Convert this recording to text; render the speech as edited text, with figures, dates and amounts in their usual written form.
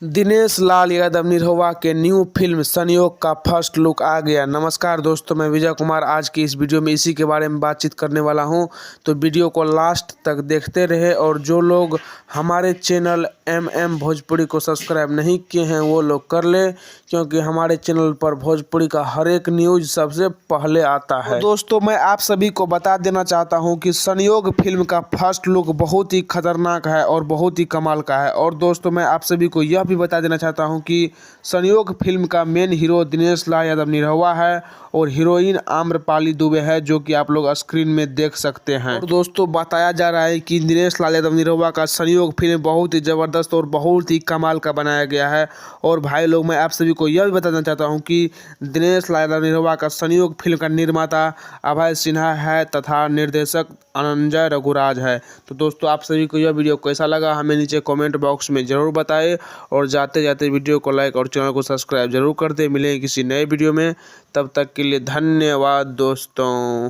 दिनेश लाल यादव निरहुआ के new film संयोग का फर्स्ट लुक आ गया। नमस्कार दोस्तों, मैं विजय कुमार आज की इस वीडियो में इसी के बारे में बातचीत करने वाला हूं। तो वीडियो को लास्ट तक देखते रहे और जो लोग हमारे चैनल भोजपुरी को सब्सक्राइब नहीं किए हैं वो लोग कर ले, क्योंकि हमारे चैनल पर भोजपुरी का हर एक न्यूज सबसे पहले आता है। तो दोस्तों, मैं आप सभी को बता देना चाहता हूँ कि संयोग फिल्म का फर्स्ट लुक बहुत ही खतरनाक है और बहुत ही कमाल का है। और दोस्तों, मैं आप सभी को यह भी बता देना चाहता हूं कि संयोग फिल्म का मेन हीरो दिनेश लाल यादव निरहुआ है और हीरोइन आम्रपाली दुबे है, जो कि आप लोग स्क्रीन में देख सकते हैं। और दोस्तों, बताया जा रहा है कि दिनेश लाल यादव निरहुआ का संयोग फिल्म बहुत ही जबरदस्त और बहुत ही कमाल का बनाया गया है। और भाई लोग, मैं आप सभी को यह भी बताना चाहता हूं कि दिनेश लाल यादव निरहुआ का संयोग फिल्म का निर्माता अभय सिन्हा है तथा निर्देशक अनंजय रघुराज है। तो दोस्तों, आप सभी को यह वीडियो कैसा लगा हमें नीचे कमेंट बॉक्स में ज़रूर बताएं और जाते जाते वीडियो को लाइक और चैनल को सब्सक्राइब जरूर कर दें। मिलेंगे किसी नए वीडियो में, तब तक के लिए धन्यवाद दोस्तों।